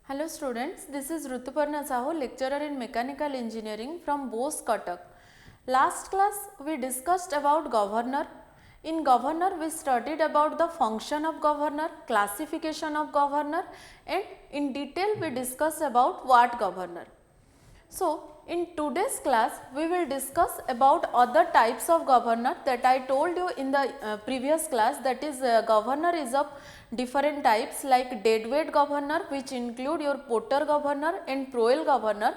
Hello students, this is Rutuparna Sahu, lecturer in Mechanical Engineering from Bose, Cuttack. Last class we discussed about governor. In governor we studied about the function of governor, classification of governor, and in detail we discussed about what governor. So, in today's class we will discuss about other types of governor that I told you in the previous class, that is governor is of different types like deadweight governor, which include your Porter governor and Proel governor,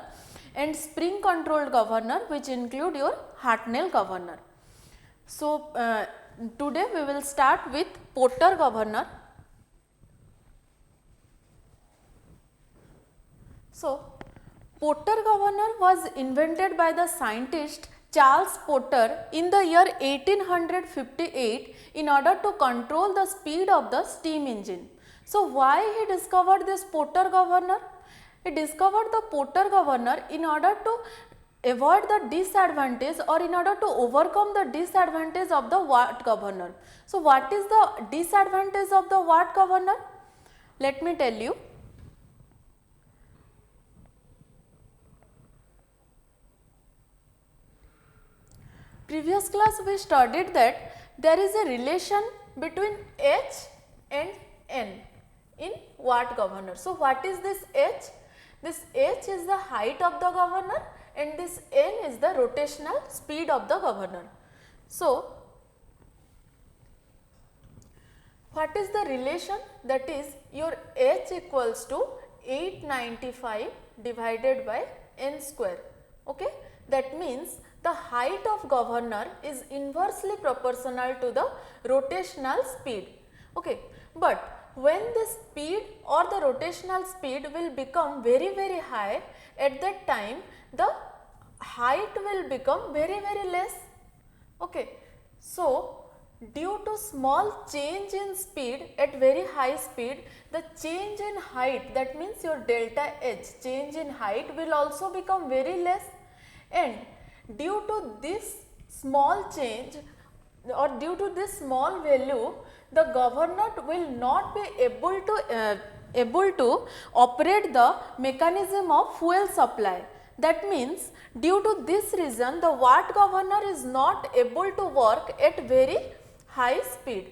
and spring controlled governor, which include your Hartnell governor. So, today we will start with Porter governor. So, Porter governor was invented by the scientist Charles Porter in the year 1858 in order to control the speed of the steam engine. So, why he discovered this Porter governor? He discovered the Porter governor in order to avoid the disadvantage or in order to overcome the disadvantage of the Watt governor. So, what is the disadvantage of the Watt governor? Let me tell you. Previous class we studied that there is a relation between H and N in Watt governor. So, what is this H? This H is the height of the governor and this N is the rotational speed of the governor. So, what is the relation? That is your H equals to 895 divided by N square. Okay? That means the height of governor is inversely proportional to the rotational speed. Okay. But when the speed or the rotational speed will become very high, at that time the height will become very less. Okay. So, due to small change in speed at very high speed, the change in height, that means your delta H, change in height will also become very less, and due to this small change or due to this small value, the governor will not be able to operate the mechanism of fuel supply. That means due to this reason the Watt governor is not able to work at very high speed.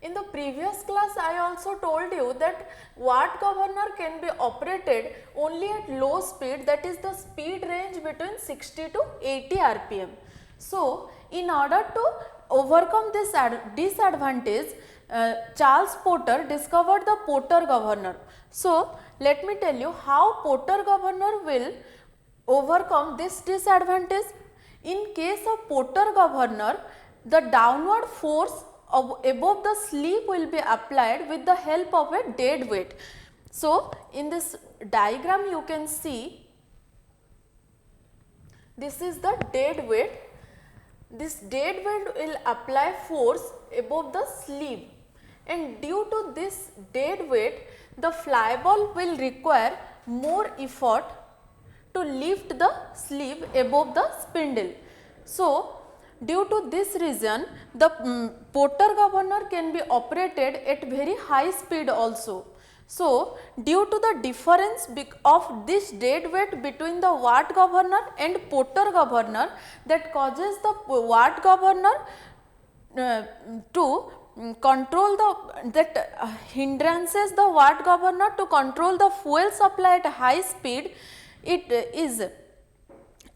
In the previous class I also told you that Watt governor can be operated only at low speed, that is the speed range between 60 to 80 rpm. So, in order to overcome this disadvantage, Charles Porter discovered the Porter governor. So, let me tell you how Porter governor will overcome this disadvantage. In case of Porter governor, the downward force above the sleeve will be applied with the help of a dead weight. So, in this diagram you can see this is the dead weight. This dead weight will apply force above the sleeve, and due to this dead weight the fly ball will require more effort to lift the sleeve above the spindle. So, due to this reason the Porter governor can be operated at very high speed also. So, due to the difference of this dead weight between the Watt governor and Porter governor, that causes the Watt governor to control hindrances the Watt governor to control the fuel supply at high speed. It is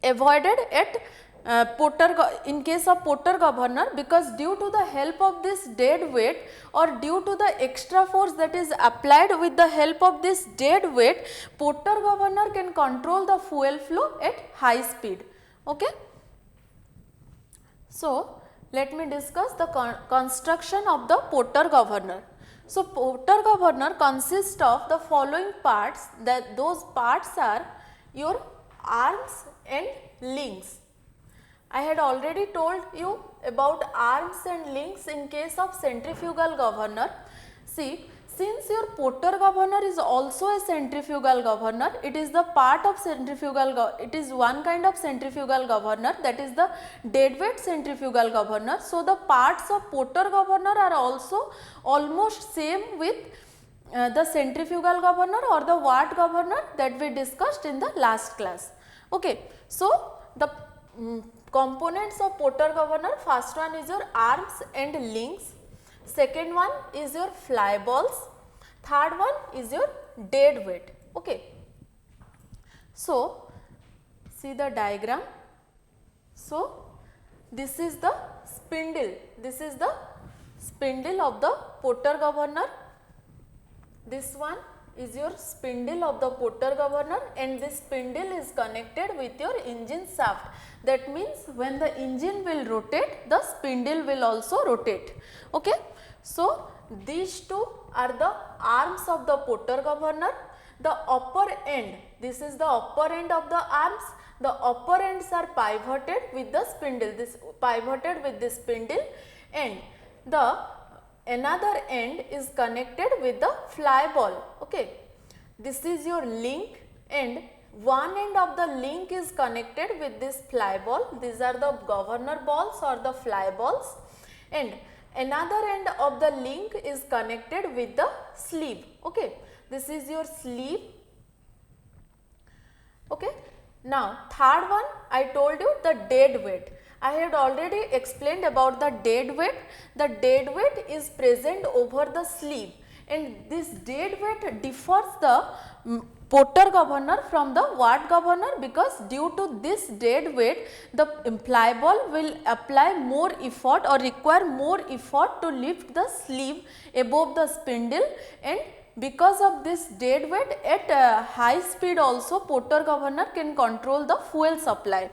avoided at in case of Porter governor, because due to the help of this dead weight or due to the extra force that is applied with the help of this dead weight, Porter governor can control the fuel flow at high speed. Okay. So, let me discuss the construction of the Porter governor. So, Porter governor consists of the following parts, that those parts are your arms and links. I had already told you about arms and links in case of centrifugal governor. See, since your Porter governor is also a centrifugal governor, it is the part of it is one kind of centrifugal governor, that is the deadweight centrifugal governor. So, the parts of Porter governor are also almost same with the centrifugal governor or the watt governor that we discussed in the last class. Okay. So, the components of Porter governor, first one is your arms and links, second one is your fly balls, third one is your dead weight. Okay. So, see the diagram. So, this is the spindle, this is the spindle of the Porter governor, this one is your spindle of the Porter governor, and this spindle is connected with your engine shaft. That means when the engine will rotate, the spindle will also rotate. Okay. So, these two are the arms of the Porter governor. The upper end, this is the upper end of the arms. The upper ends are pivoted with the spindle, this pivoted with this spindle, and the another end is connected with the fly ball. Okay. This is your link, and one end of the link is connected with this fly ball. These are the governor balls or the fly balls, and another end of the link is connected with the sleeve. Okay. This is your sleeve. Okay. Now, third one I told you the dead weight. I had already explained about the dead weight. The dead weight is present over the sleeve, and this dead weight differs the Porter governor from the watt governor, because due to this dead weight the fly ball will apply more effort or require more effort to lift the sleeve above the spindle, and because of this dead weight at high speed also Porter governor can control the fuel supply.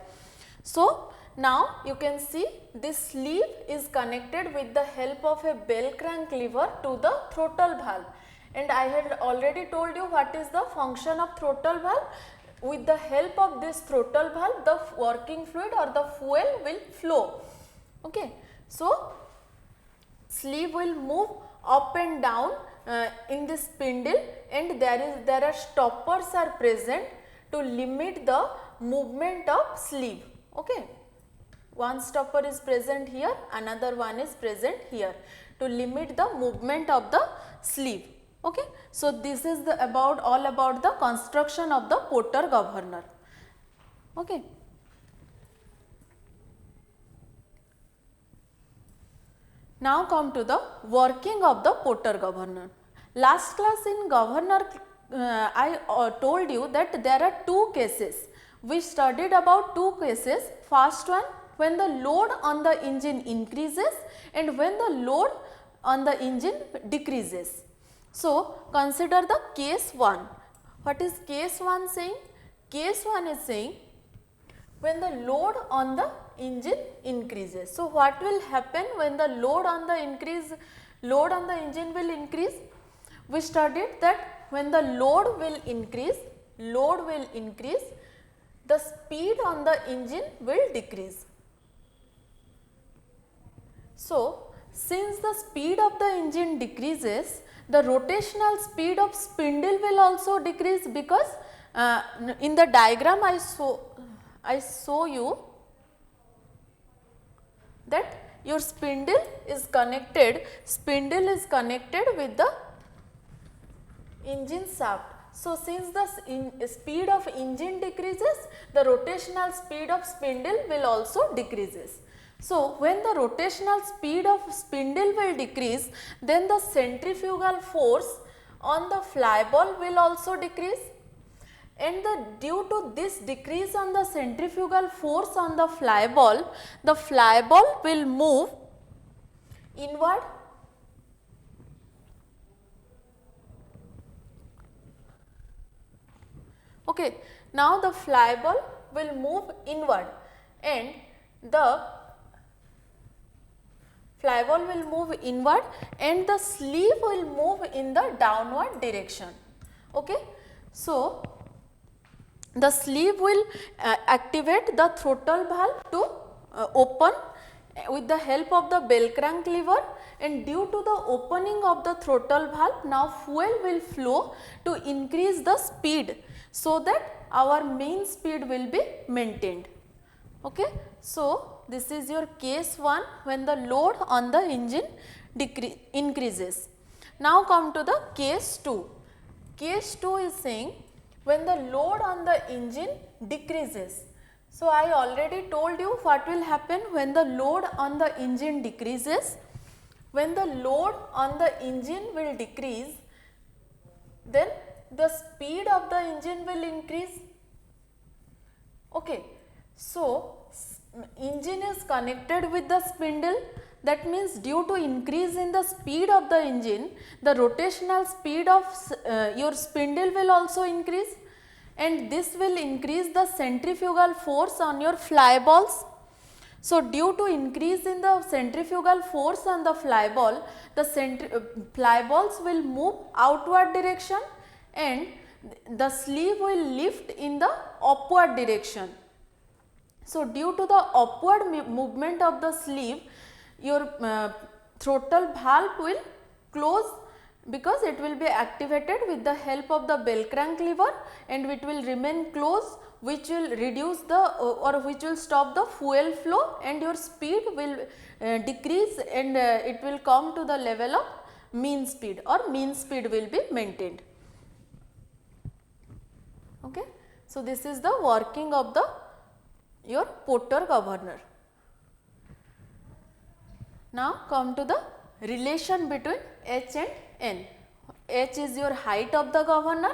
So, now you can see this sleeve is connected with the help of a bell crank lever to the throttle valve, and I had already told you what is the function of throttle valve. With the help of this throttle valve, the working fluid or the fuel will flow. Okay. So, sleeve will move up and down in this spindle, and there are stoppers are present to limit the movement of sleeve. Okay. One stopper is present here, another one is present here to limit the movement of the sleeve. Okay. So, this is the all about the construction of the Porter governor. Okay. Now come to the working of the Porter governor. Last class in governor I told you that there are two cases. We studied about two cases. First one, when the load on the engine increases and when the load on the engine decreases. So, consider the case 1. What is case 1 saying? Case 1 is saying when the load on the engine increases. So, what will happen when the load on the engine will increase? We studied that when the load will increase, the speed on the engine will decrease. So, since the speed of the engine decreases, the rotational speed of spindle will also decrease, because in the diagram I show you that your spindle is connected with the engine shaft. So, since the speed of engine decreases, the rotational speed of spindle will also decreases. So, when the rotational speed of spindle will decrease, then the centrifugal force on the fly ball will also decrease, and due to this decrease on the centrifugal force on the fly ball will move inward. Okay. Now, the fly ball will move inward, and the fly ball will move inward and the sleeve will move in the downward direction. Okay. So, the sleeve will activate the throttle valve to open with the help of the bell crank lever, and due to the opening of the throttle valve, now fuel will flow to increase the speed, so that our main speed will be maintained. Okay. So, this is your case 1 when the load on the engine increases. Now come to the case 2. Case 2 is saying when the load on the engine decreases. So, I already told you what will happen when the load on the engine decreases. When the load on the engine will decrease, then the speed of the engine will increase. Okay. So, engine is connected with the spindle, that means due to increase in the speed of the engine, the rotational speed of your spindle will also increase, and this will increase the centrifugal force on your fly balls. So, due to increase in the centrifugal force on the fly ball, the fly balls will move outward direction and the sleeve will lift in the upward direction. So, due to the upward movement of the sleeve, your throttle valve will close, because it will be activated with the help of the bell crank lever, and it will remain closed, which will reduce the or which will stop the fuel flow, and your speed will decrease, and it will come to the level of mean speed, or mean speed will be maintained. Okay. So, this is the working of the your Porter governor. Now, come to the relation between H and N. H is your height of the governor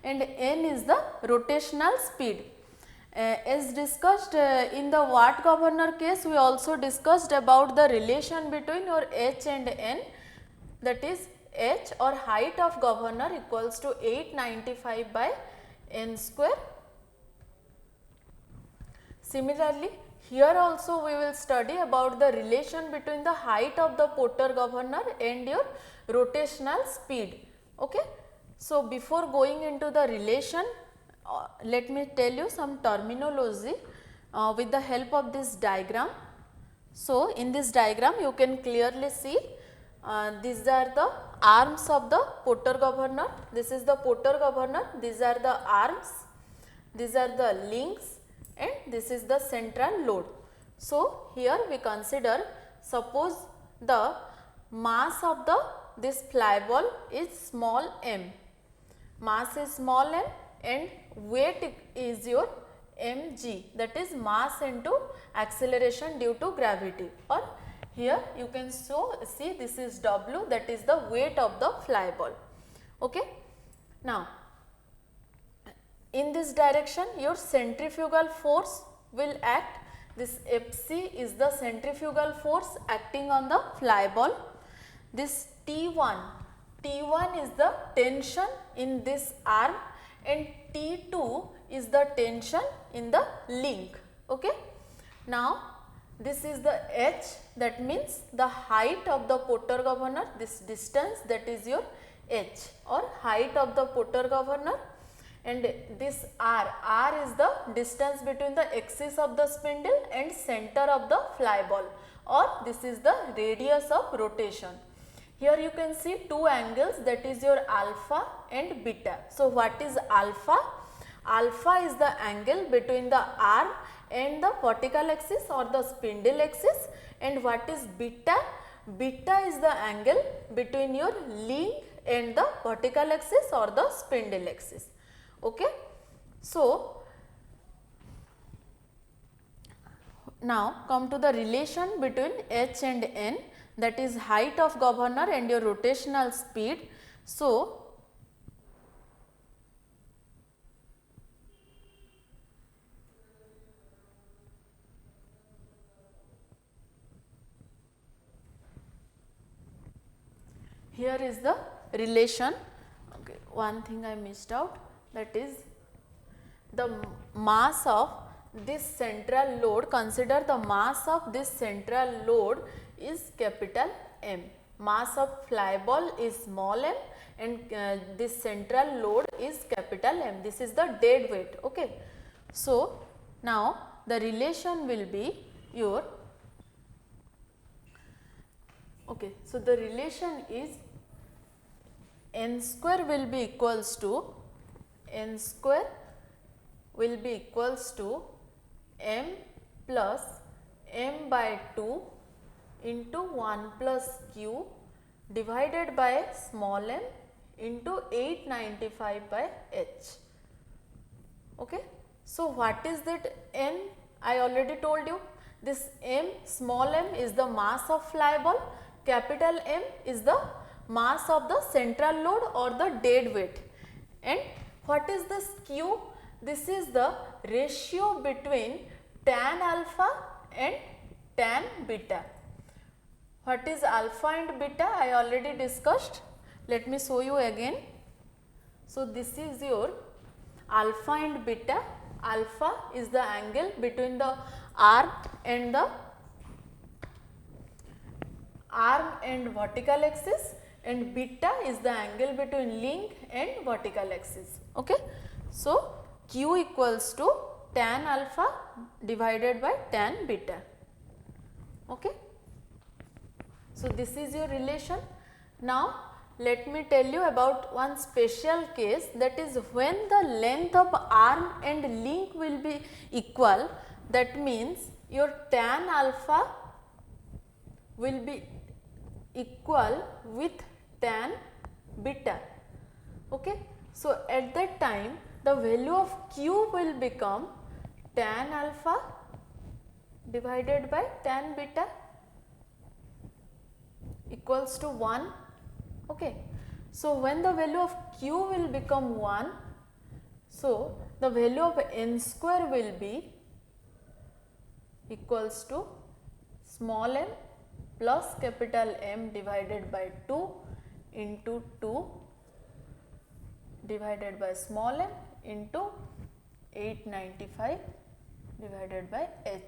and N is the rotational speed. As discussed in the Watt governor case, we also discussed about the relation between your H and N, that is H or height of governor equals to 895 by N square. Similarly, here also we will study about the relation between the height of the Porter governor and your rotational speed. Okay. So, before going into the relation, let me tell you some terminology with the help of this diagram. So, in this diagram you can clearly see these are the arms of the Porter governor. This is the Porter governor, these are the arms, these are the links, and this is the central load. So, here we consider, suppose the mass of this fly ball is small m, mass is small m and weight is your mg, that is mass into acceleration due to gravity, or here you can see this is w, that is the weight of the fly ball. Okay. Now, in this direction your centrifugal force will act, this Fc is the centrifugal force acting on the fly ball. This T1 is the tension in this arm and T2 is the tension in the link. Okay. Now, this is the H, that means the height of the Porter governor, this distance, that is your H or height of the Porter governor, and this R is the distance between the axis of the spindle and center of the fly ball, or this is the radius of rotation. Here you can see two angles, that is your alpha and beta. So, what is alpha? Alpha is the angle between the arm and the vertical axis or the spindle axis, and what is beta? Beta is the angle between your link and the vertical axis or the spindle axis. Okay. So, now come to the relation between H and N, that is height of governor and your rotational speed. So, here is the relation. Okay, one thing I missed out, that is the mass of this central load. Consider the mass of this central load is capital M, mass of fly ball is small m, and this central load is capital M, this is the dead weight. Okay. So, now the relation will be your, okay, so the relation is N square will be equals to, N square will be equals to M plus M by 2 into 1 plus Q divided by small m into 895 by h. Okay. So, what is that m? I already told you, this m, small m is the mass of fly ball, capital M is the mass of the central load or the dead weight, and what is this q? This is the ratio between tan alpha and tan beta. What is alpha and beta? I already discussed. Let me show you again. So, this is your alpha and beta. Alpha is the angle between the arm and vertical axis, and beta is the angle between link and vertical axis. Okay. So, q equals to tan alpha divided by tan beta. Okay. So, this is your relation. Now, let me tell you about one special case, that is when the length of arm and link will be equal, that means your tan alpha will be equal with tan beta. Okay. So, at that time the value of q will become tan alpha divided by tan beta equals to 1. Okay. So, when the value of q will become 1, so the value of n square will be equals to small m plus capital M divided by 2 into 2 divided by small m into 895 divided by h.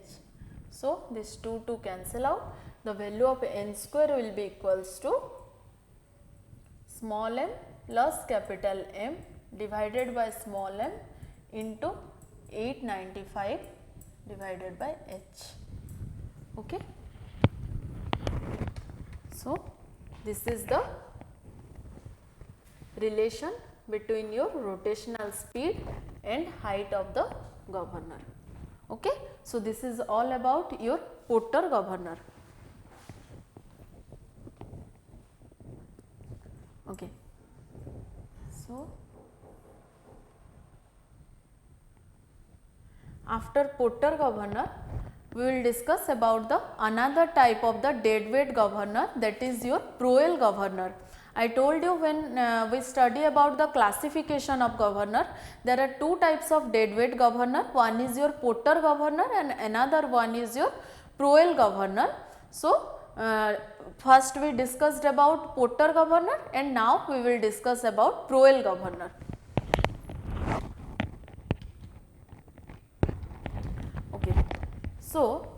So, this 2 cancel out, the value of n square will be equals to small m plus capital M divided by small m into 895 divided by h. Okay. So, this is the relation between your rotational speed and height of the governor. Okay. So, this is all about your Porter governor. Okay. So, after Porter governor, we will discuss about the another type of the dead weight governor, that is your Proel governor. I told you when we study about the classification of governor, there are two types of dead weight governor. One is your Porter governor and another one is your Proel governor. So, first we discussed about Porter governor and now we will discuss about Proel governor. Okay. So,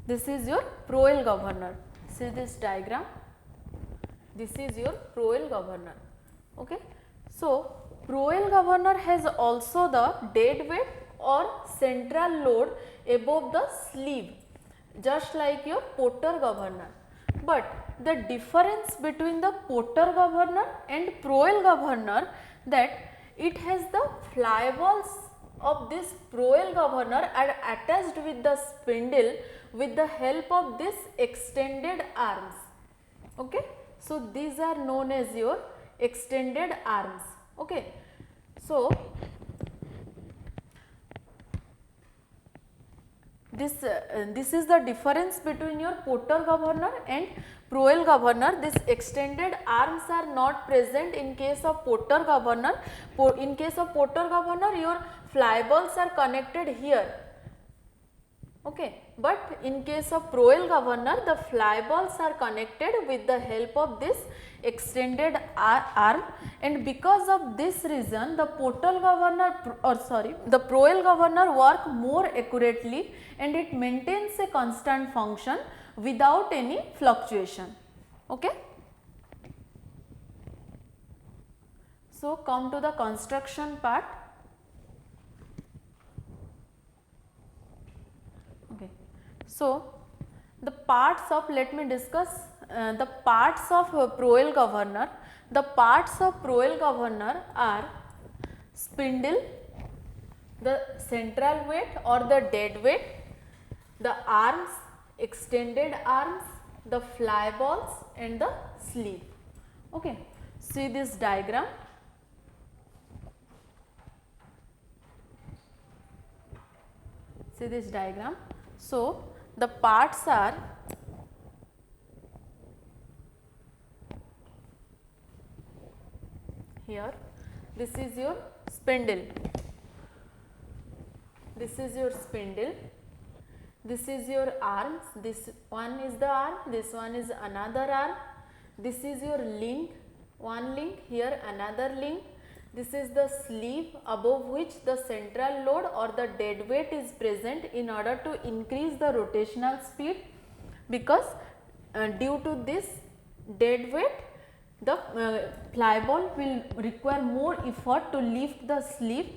this is your Proel governor. See this diagram. This is your Proel governor. Okay. So, Proel governor has also the dead weight or central load above the sleeve, just like your Porter governor. But the difference between the Porter governor and Proel governor, that it has the fly balls of this Proel governor are attached with the spindle with the help of this extended arms. Okay. So, these are known as your extended arms. Okay. So, this is the difference between your Porter governor and Proel governor. This extended arms are not present in case of Porter governor. In case of Porter governor, your fly balls are connected here. Okay. But in case of Proel governor, the fly balls are connected with the help of this extended arm, and because of this reason the Porter governor the Proel governor work more accurately and it maintains a constant function without any fluctuation. Okay. So, come to the construction part. Okay. So, the parts of, let me discuss the parts of Proel governor. The parts of Proel governor are spindle, the central weight or the dead weight, the arms, extended arms, the fly balls and the sleeve. Okay. See this diagram. See this diagram. So, the parts are here. This is your spindle. This is your spindle. This is your arms. This one is the arm. This one is another arm. This is your link. One link. Here another link. This is the sleeve above which the central load or the dead weight is present in order to increase the rotational speed, because due to this dead weight the fly ball will require more effort to lift the sleeve,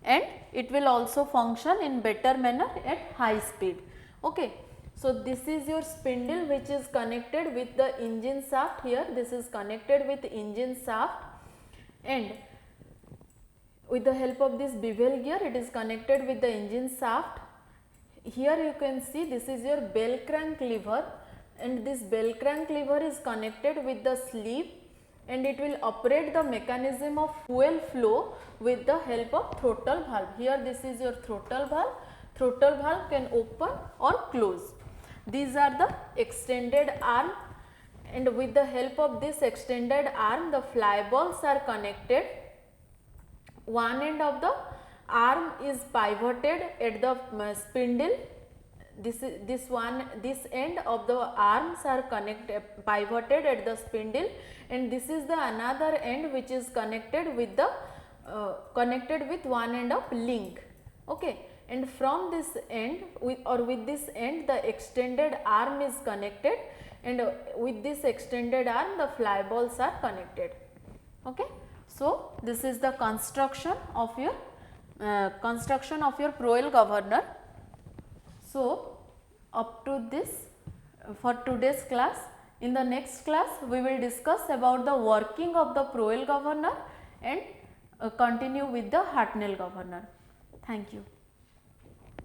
and it will also function in better manner at high speed. Okay. So, this is your spindle which is connected with the engine shaft. Here this is connected with engine shaft, and with the help of this bevel gear it is connected with the engine shaft. Here you can see this is your bell crank lever, and this bell crank lever is connected with the sleeve, and it will operate the mechanism of fuel flow with the help of throttle valve. Here this is your throttle valve. Throttle valve can open or close. These are the extended arm, and with the help of this extended arm the fly balls are connected. One end of the arm is pivoted at the spindle. This end of the arms are pivoted at the spindle, and this is the another end which is connected with the connected with one end of link. Okay. And from this end with this end the extended arm is connected, and with this extended arm the fly balls are connected. Okay. So, this is the construction of your Proel governor. So, up to this for today's class. In the next class we will discuss about the working of the Proel governor and continue with the Hartnell governor. Thank you.